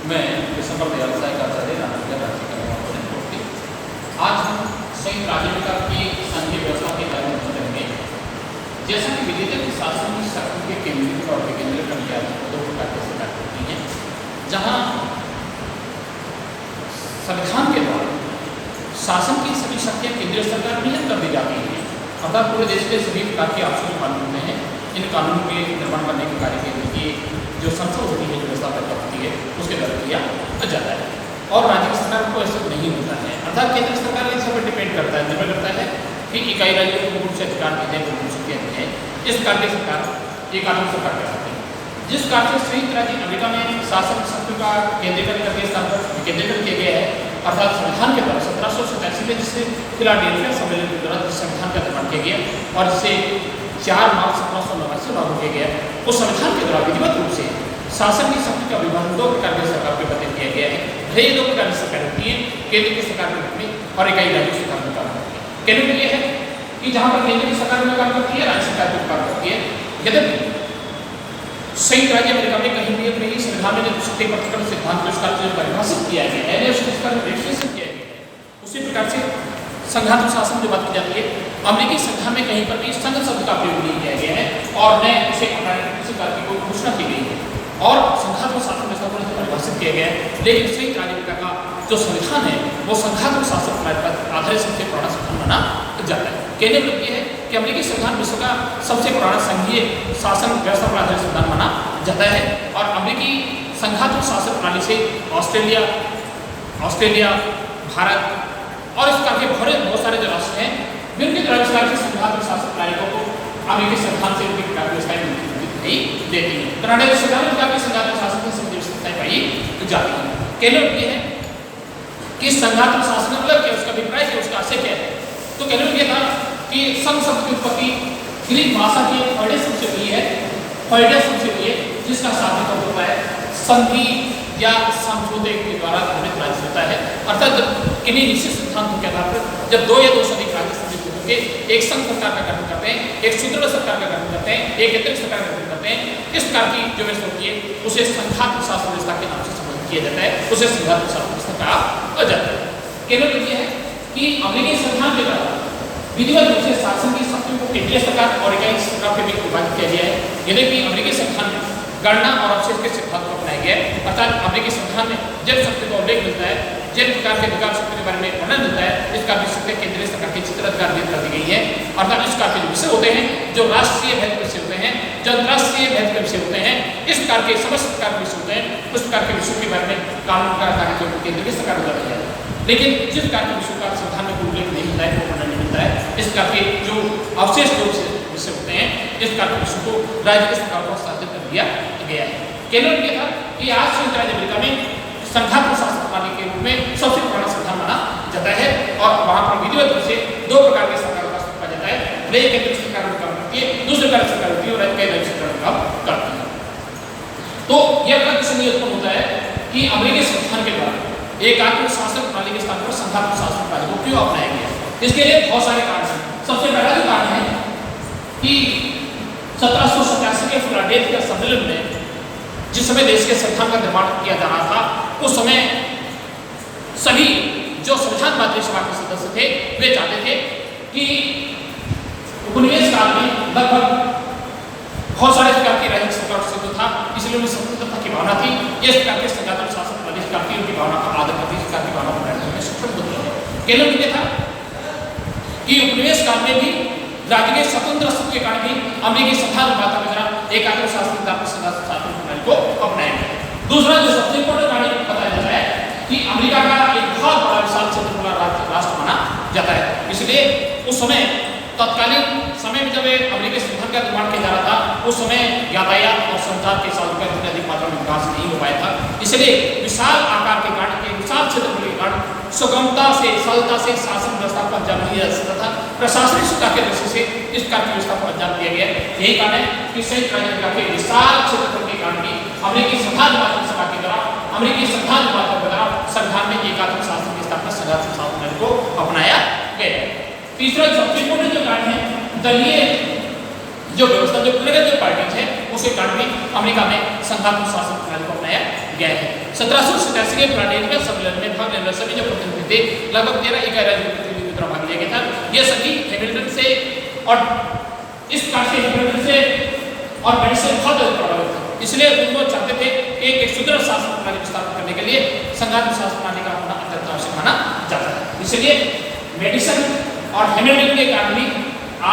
मैं दिसंबर व्यवसाय का आचार्य रामनगर राज्य का निवासी। आज हम संयुक्त राज्य अमेरिका की संघीय व्यवस्था के बारे में करेंगे। जैसा कि विदित है कि शासन की शक्ति के केंद्रीय और विकेंद्रीय दो प्रकार से सरकार होती है, जहाँ संविधान के द्वारा शासन की सभी शक्तियाँ केंद्रीय सरकार में कर दी जाती हैं, अर्थात पूरे देश के सभी प्रकार के आवश्यक कानून होते हैं। इन कानूनों के निर्माण करने के कार्य के लिए जो संसद होती है, जो व्यवस्था तक होती है, उसके द्वारा किया जाता है और राज्य की सरकार को ऐसा नहीं होता है। अर्थात केंद्र सरकार इस पर डिपेंड करता है, निर्भर करता है कि इकाई राज्यों को कौन से अधिकार देते हैं, कौन से देते हैं। इस प्रकार की सरकार एक कानून सरकार कराती है। जिस कार्य से संयुक्त राज्य अमेरिका में शासन शक्ति का केंद्रीकरण करके स्थान पर विकेंद्रीकरण किया गया है, अर्थात संविधान के द्वारा 1787 में जिससे फिलाडेल्फिया सम्मेलन के द्वारा संविधान का निर्माण किया गया और जिसे 4 मार्च 1789 से लागू किया गया। उस संविधान के द्वारा विधिवत रूप से शासन की शक्ति का विभाजन 2 प्रकार की सरकार के बदल किया गया है। ये 2 प्रकार की सरकार होती है, केंद्र की सरकार के रूप में और इकाई राज्य सरकार में काम करती है। केंद्र में यह है कि जहाँ पर केंद्र की सरकार में काम करती है, राज्य सरकार में काम करती है। यद्यपि संयुक्त राज्य अमेरिका में कहीं भी अपने संविधान में शक्ति प्रतिकरण सिद्धांत को इसका परिभाषित किया गया है, रजिस्ट्रेशन किया गया है, उसी प्रकार से संघात्मक शासन की बात की जाती है। अमेरिकी संविधान में कहीं पर भी संघ शब्द का प्रयोग नहीं किया गया है और न उसे किसी कार्य को घोषणा की गई है और संघात्मक शासन व्यवस्था को परिभाषित किया गया है। लेकिन संयुक्त राज्य अमेरिका का जो संविधान है वो संघात्मक शासन पर आधारित सबसे पुराना संविधान माना जाता है। कहने का मतलब यह है कि अमेरिकी संविधान विश्व का सबसे पुराना संघीय शासन व्यवस्था पर आधारित संविधान माना जाता है और अमेरिकी संघात्मक शासन प्रणाली से ऑस्ट्रेलिया, भारत और इस प्रकार के बहुत सारे जो राष्ट्र हैं, विभिन्न प्रकार की संघात्मक शासन प्रणाली को अमेरिकी संविधान से उनकी प्रकार व्यवस्थाएं नहीं देती हैं। कनाडा के संविधान प्रकार की संघात्मक शासन की सभी व्यवस्थाएं पाई जाती हैं। कहने का ये है कि संघात्मक शासन मतलब क्या, उसका अभिप्राय क्या, उसका आशय क्या है। तो कहने का ये था कि संघ शब्द की उत्पत्ति ग्रीक भाषा के फॉइडेस शब्द से हुई है, जिसका शाब्दिक अर्थ होता है संधि या समझौते के द्वारा निर्मित राज्य होता है। अर्थात जब किन्हीं निश्चित सिद्धांतों के आधार पर जब 2 या 2 से अधिक राज्य सम्मिलित होकर एक संघ सरकार का गठन करते हैं, एक सुदृढ़ सरकार का गठन करते हैं, एक केंद्रीय सरकार का गठन करते हैं, इस प्रकार की जो व्यवस्था होती है उसे संघात्मक शासन व्यवस्था के नाम से संबोधित किया जाता है, उसे संघात्मक शासन व्यवस्था कहा जाता है। केवल ये है कि अमेरिकी संविधान के द्वारा विधिवत रूप से शासन की शक्तियों को केंद्रीय सरकार और इकाई सरकार के बीच विभाजित किया गया है। यद्यपि अमेरिकी संविधान में गणना और अवशेष के सिद्धांत को अपनाया गया है, अर्थात अमेरिकी संविधान में जब शक्ति का उल्लेख मिलता है, जिन प्रकार के अधिकार शक्ति के बारे में वर्णन मिलता है, इसका विषय केंद्रीय सरकार के क्षेत्राधिकार भेद कर दी गई है। अर्थात इस प्रकार के जो विषय होते हैं जो राष्ट्रीय भेद के विषय होते हैं, जो अंतर्राष्ट्रीय भेद के विषय होते हैं, इस प्रकार के समस्त प्रकार के विषय होते हैं, उस प्रकार के विषयों के बारे में कानून का कार्य जो केंद्रीय सरकार द्वारा किया जाता है। लेकिन जिस प्रकार के विषयों का संविधान में उल्लेख नहीं मिलता है, वो वर्णन नहीं मिलता है, इस प्रकार के जो अवशेष विषय होते हैं, इस प्रकार के विषयों को राज्य की सरकार को हस्तांतरित कर दिया गया है। केवल ये था कि आज संयुक्त राज्य अमेरिका में संघात्मक शासन प्रणाली के रूप में सबसे पुराना संविधान माना जाता है और वहाँ पर विधिवत रूप से 2 प्रकार के सरकार का रखा जाता है। एक केंद्रीय सरकार में काम करती है, दूसरी राज्य सरकार होती है और राज्य सरकार में काम करती है। तो यह प्रश्न उत्पन्न होता है कि अमेरिकी संविधान के द्वारा एकात्मक शासन प्रणाली के स्थान पर संघात्मक शासन प्रणाली को क्यों अपनाया गया। इसके लिए बहुत सारे कारण हैं। सबसे पहला जो कारण है कि 1787 के फिलाडेल्फिया सम्मेलन में जिस समय देश के संविधान का निर्माण किया जा रहा था, उस समय सभी जो संविधान मात्री सभा के सदस्य थे वे चाहते थे कि उपनिवेश काल में लगभग बहुत सारे प्रकार की राजनीतिक सरकार सिद्ध था, इसलिए उन्हें स्वतंत्रता की भावना थी। इस प्रकार के संघात्मक शासन प्रणाली की उनकी भावना का आदर करती, इस प्रकार की भावना बनाने में सक्षम होती है। केवल ये था कि उपनिवेश काल में भी राज्य के स्वतंत्र अस्तित्व के कारण भी अमेरिकी संविधान निर्माता के द्वारा एकात्मक शासन प्रणाली को अपनाया गया। दूसरा जो सबसे इंपॉर्टेंट कारण बताया जाता है कि अमेरिका का एक बहुत बड़ा विशाल क्षेत्र वाला राष्ट्र माना जाता है, इसलिए उस समय तत्कालीन समय में जब अमेरिकी संविधान का निर्माण किया जा रहा था, उस समय यातायात और संचार के साधनों का इतनी अधिक मात्रा में विकास नहीं हो पाया था। इसलिए विशाल आकार के कारण के विशाल क्षेत्र के कारण सुगमता से सरलता से शासन व्यवस्था को अंजाम नहीं दिया जा सकता था। प्रशासनिक सुधार के दृष्टि से इस प्रकार की व्यवस्था को अंजाम दिया गया। यही कारण है कि संयुक्त राज्य अमेरिका के विशाल क्षेत्र के कारण भी अमेरिकी संविधान निर्माता सभा के द्वारा संविधान में एकात्मक शासन की स्थापना संघात्मक शासन को अपनाया गया। तीसरा सबसे इंपॉर्टेंट जो कारण है, दलीय जो व्यवस्था जो पॉलिटिकल पार्टीज है उसके कारण भी अमेरिका में संघात्मक शासन प्रणाली को अपनाया गया है। 1787 के फिलाडेल्फिया सम्मेलन में भाग लेने वाले सभी जो प्रतिनिधि थे, लगभग 13 इकाई राज्य प्रतिनिधियों की तरह भाग लिया गया था। ये सभी हैमिल्टन से और इस प्रकार से हैमिल्टन से और ब्रिटिश से बहुत अधिक प्रभावित थे। इसलिए उनको चाहते थे कि एक सुदृढ़ शासन प्रणाली स्थापित करने के लिए संघात्मक शासन प्रणाली का होना अत्यंत आवश्यक माना जाता है। इसलिए मेडिसन और हैमिल्टन के कारण भी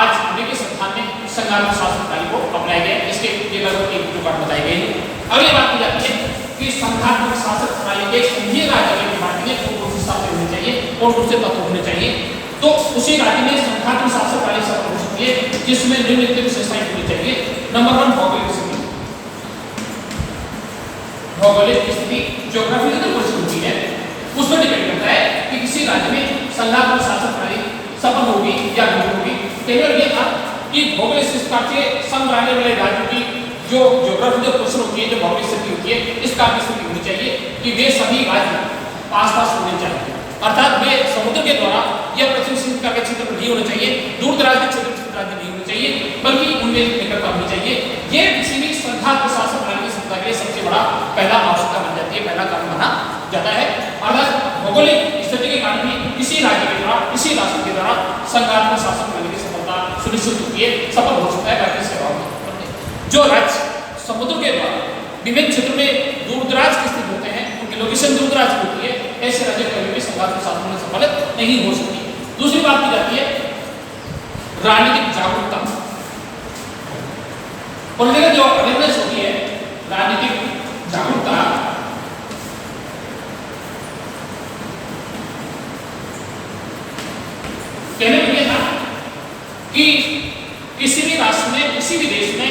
आज अमेरिकी संविधान में संघात्मक शासन प्रणाली को अपनाया गया। इसके ये लगभग एक बात बताई गई है। अगली बात की जाती है कि संघात्मक शासन प्रणाली के संघीय राज्य के निर्माण में कौन सी शासन होनी चाहिए, कौन कौन से तत्व होने चाहिए। तो उसी राज्य में संघात्मक शासन प्रणाली सफल हो सकती है जिसमें निम्नलिखित विशेषताएं होनी चाहिए। नंबर 1, भौगोलिक स्थिति। भौगोलिक स्थिति ज्योग्राफिकल परिस्थिति है, उस पर डिपेंड करता है कि किसी राज्य में संघात्मक शासन प्रणाली सफल होगी या नहीं होगी। केवल ये था कि भौगोलिक स्थिति से संग रहने वाले राज्यों की जो ज्योग्राफिकल पोजीशन होती है, जो भौगोलिक स्थिति होती है, इस कारण की स्थिति होनी चाहिए कि वे सभी राज्य आस-पास होने चाहिए। अर्थात वे समुद्र के द्वारा या पश्चिम सिंधु के क्षेत्र पर नहीं होने चाहिए, दूर दराज के क्षेत्र में राज्य नहीं होने चाहिए, बल्कि उनमें निकटता होनी चाहिए। ये किसी भी संघात्मक शासन प्रणाली की सफलता के लिए सबसे बड़ा पहला आवश्यकता बन जाती है, पहला कारण माना जाता है। अर्थात भौगोलिक स्थिति के कारण भी किसी राज्य के द्वारा, किसी राष्ट्र के द्वारा संघात्मक शासन प्रणाली की सफलता सुनिश्चित होती है, सफल हो सकता है बाकी सेवाओं। जो राज्य समुद्र के द्वारा विभिन्न क्षेत्रों में दूर दराज के स्थित होते हैं, उनकी लोकेशन दूर दराज की होती है, ऐसे राज्य कभी भी संघात्मक शासन में सफल नहीं हो सकती। दूसरी बात की जाती है राजनीतिक जागरूकता। पॉलिटिकल जो अवेयरनेस होती है, राजनीतिक जागरूकता, कहने में यह था कि किसी भी राष्ट्र में, किसी भी देश में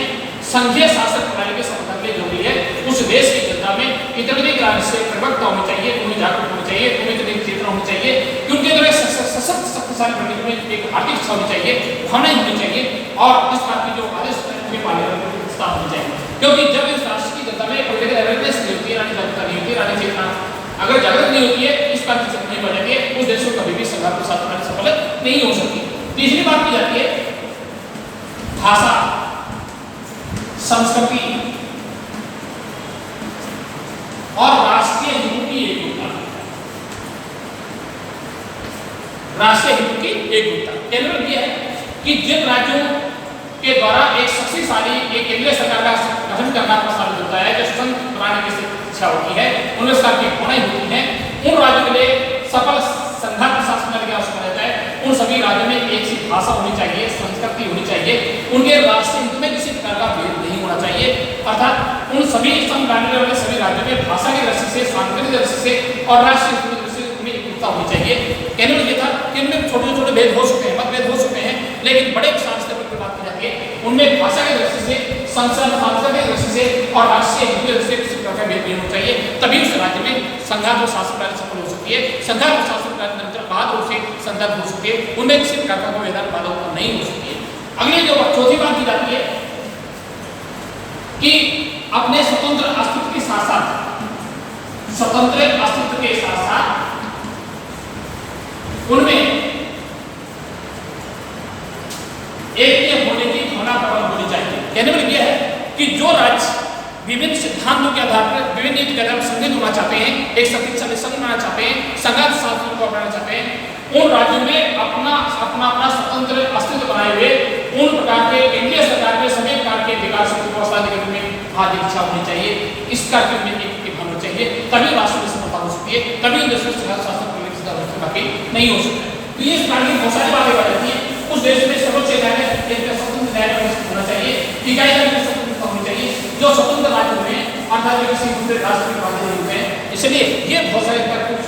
संघीय शासन प्रणाली के समर्थन के लिए जरूरी है उस देश की जनता में इतनी राज्य से प्रवक्ता होनी चाहिए, उन्हें जागरूक होनी चाहिए, उन्हें इतनी चेतना होनी चाहिए कि उनके अंदर सशक्त शक्तिशाली बनने में एक आर्थिक इच्छा होनी चाहिए, भावनाएं होनी चाहिए और इस बात की जो आदेश उनके पालन करने की व्यवस्था होनी चाहिए। क्योंकि जब इस राष्ट्र की जनता में पॉलिटिकल अवेयरनेस नहीं होती है, राजनीतिक जागरूकता नहीं होती है, राजनीतिक चेतना अगर जागृत नहीं होती है, इस बात की नहीं बढ़ जाती है, उस देश को कभी भी संघात्मक शासन प्रणाली सफल नहीं हो सकती। तीसरी बात की जाती है भाषा, संस्कृति और राष्ट्रीय हितों की एकजुटता। राष्ट्रीय हितों की एकजुटता केवल यह है कि जिन राज्यों के द्वारा एक शक्तिशाली एक केंद्रीय सरकार का गठन करना प्रस्तावित होता है, जो संघ बनाने की इच्छा होती है, उनमें सरकार की भावनाएं होती हैं, उन राज्यों के लिए सफल संघात्मक शासन प्रणाली की आवश्यकता रहता है। उन सभी राज्यों में एक सी भाषा होनी चाहिए, संस्कृति होनी चाहिए, उनके राष्ट्रीय हित में किसी प्रकार का भेद नहीं होना चाहिए। अर्थात उन सभी संघ बनाने वाले सभी राज्यों में भाषा की दृष्टि से, सांस्कृतिक दृष्टि से और राष्ट्रीय हित की दृष्टि से एकता होनी चाहिए। कहने में यह था कि इनमें छोटे छोटे भेद हो सकते हैं, मतभेद हो सकते हैं, लेकिन बड़े विशाल स्तर पर बात की जाती है उनमें भाषा की दृष्टि से, सांस्कृतिक दृष्टि से और राष्ट्रीय हित की दृष्टि से किसी प्रकार का भेद नहीं होना चाहिए। तभी उस राज्य में संघात्मक शासन प्रणाली सफल हो सकती है। संघात्मक शासन प्रणाली निरंतर बात रूप से संघात हो सकती है, उनमें किसी प्रकार का कोई बाधा उत्पन्न नहीं हो सकती है। अगली जो चौथी बात की जाती है कि अपने स्वतंत्र अस्तित्व के साथ साथ, स्वतंत्र अस्तित्व के साथ साथ उनमें एक होने की भावना प्रबल होनी चाहिए। कहने में यह है कि जो राज्य विभिन्न सिद्धांतों के आधार पर, विभिन्न नीति के आधार पर संघित होना चाहते हैं, एक शक्तिशाली संघ बनाना चाहते हैं, संघात शासन को अपनाना चाहते हैं, उन राज्यों में अपना स्वतंत्र अस्तित्व बनाए हुए उन प्रकार के केंद्रीय सरकार के सभी प्रकार के विकास की व्यवस्था करने में हार्दिक इच्छा होनी चाहिए। इस कार्य में एक होना चाहिए, तभी राष्ट्र में सफलता हो सकती है, तभी देश में शासन बाकी नहीं हो सकता है। तो ये प्रकार की बहुत सारी बातें बताती हैं। उस देश में सर्वोच्च न्यायालय स्वतंत्र न्यायालय होना चाहिए, इकाई स्वतंत्रता होनी चाहिए, जो स्वतंत्र राज्य हुए हैं अर्थात किसी दूसरे राष्ट्र के बाध्य नहीं हुए हैं। इसलिए ये बहुत सारे कुछ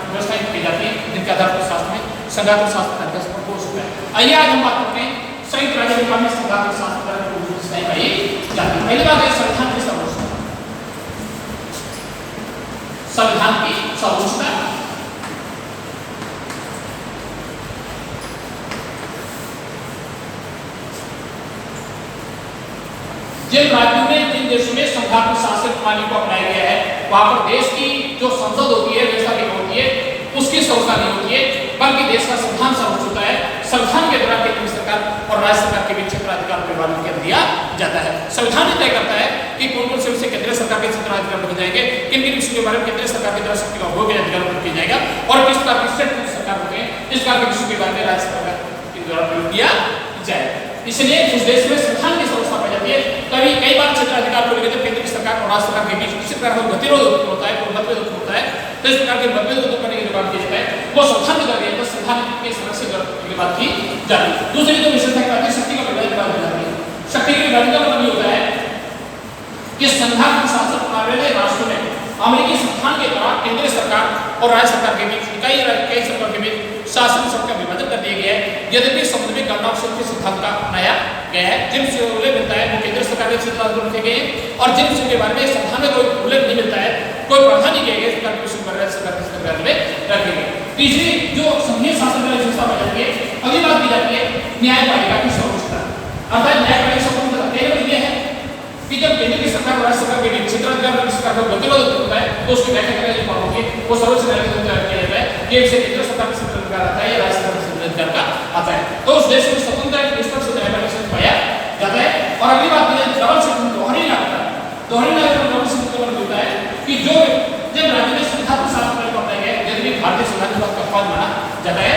व्यवस्थाएं की जाती हैं जिनके आधार पर शासन में संघात्मक शासन प्रणाली का सफल हो सकता है। आइए आज हम बात करते हैं संयुक्त राज्य अमेरिका में संघात्मक शासन प्रणाली को व्यवस्थाएं पाई जाती है। पहली बात है संविधान की सर्वोच्चता। संविधान की सर्वोच्चता जिन राज्यों में, जिन देशों में संघात्मक शासन प्रणाली को अपनाया गया है, वहां पर देश की जो संसद होती है, व्यवस्था की होती है, उसकी सर्वोच्चता नहीं होती है, बल्कि देश का संविधान सर्वोच्च होता है। संविधान के द्वारा केंद्र सरकार और राज्य सरकार के बीच क्षेत्राधिकार विभाजन कर दिया जाता है। संविधान ही तय करता है कि कौन कौन से विषय केंद्र सरकार के क्षेत्राधिकार बन जाएंगे, किन किन विषयों के बारे में केंद्र सरकार के द्वारा शक्ति का उपयोग अधिकार किया जाएगा और किस प्रकार की स्टेट सरकार होते हैं इस प्रकार के विषयों के बारे में राज्य सरकार के द्वारा प्रयोग किया जाएगा। इसलिए उस देश में संविधान की व्यवस्था पाई जाती है। कभी कई बार क्षेत्राधिकार को लेकर केंद्र की सरकार और राज्य सरकार के बीच किसी प्रकार का गतिरोध होता है, मतभेद होता है, तो इस प्रकार के मतभेद को दूर करने की जो बात की जाती है वो संविधान के द्वारा तो संविधान के संरक्षण की बात की जाती है। दूसरी जो विशेषता है शक्ति का विभाजन की बात हो जाती है। शक्ति के विभाजन का मतलब ये होता है कि संविधान के शासन प्रणाली वाले राष्ट्रों में अमेरिकी संविधान के द्वारा केंद्रीय सरकार और राज्य सरकार के बीच कई सरकार के बीच शासन शब्द का विभाजन कर दिया गया है। यद्यपि संबंध में गणना के सिद्धांत का अपनाया गया है। जिन से उल्लेख मिलता है वो केंद्र सरकार के सिद्धांत रखे गए हैं और जिन विषयों के बारे में संविधान में कोई उल्लेख नहीं मिलता है, कोई प्रावधान नहीं किया गया सरकार के विषय पर सरकार के संविधान में रखे गए। तीसरी जो संघीय शासन की व्यवस्था पाई जाती है, अगली बात की जाती है न्यायपालिका की सर्वोच्चता। अर्थात न्यायपालिका सर्वोच्चता ये है कि जब केंद्र की सरकार और राज्य सरकार के बीच क्षेत्राधिकार और सरकार का गतिरोध होता है तो उसकी व्याख्या करने की बात होगी वो सर्वोच्च न्यायालय के द्वारा किया जाता है कि इसे केंद्र सरकार का क्षेत्राधिकार आता है या राज्य सरकार का क्षेत्राधिकार का आता है। तो उस देश में स्वतंत्र निष्पक्ष न्यायपालिका से पाया जाता है। और अगली बात यह डबल सिस्टम दोहरी नागरिकता डबल सिस्टम होता है कि जो जब राज्य में संविधान को शासन प्रयोग करता है यदि भारतीय संविधान का फर्ज माना जाता है,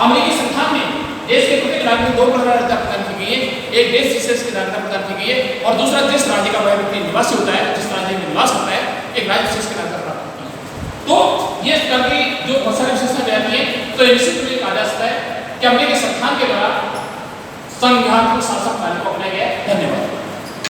अमेरिकी संविधान में देश के प्रत्येक नागरिक को 2 नागरिकता प्रदान की गई है। एक देश विशेष की नागरिकता प्रदान की गई है और दूसरा जिस राज्य का वह व्यक्ति निवासी होता है, जिस राज्य में निवास करता है, एक राज्य विशेष की नागरिकता प्राप्त होती है। तो ये करके जो बहुत सारी विशेषता बयान है तो निश्चित रूप से कहा जा सकता है कि अमेरिकी संविधान के द्वारा संविधान शासन प्रणाली को अपनाया गया है। धन्यवाद।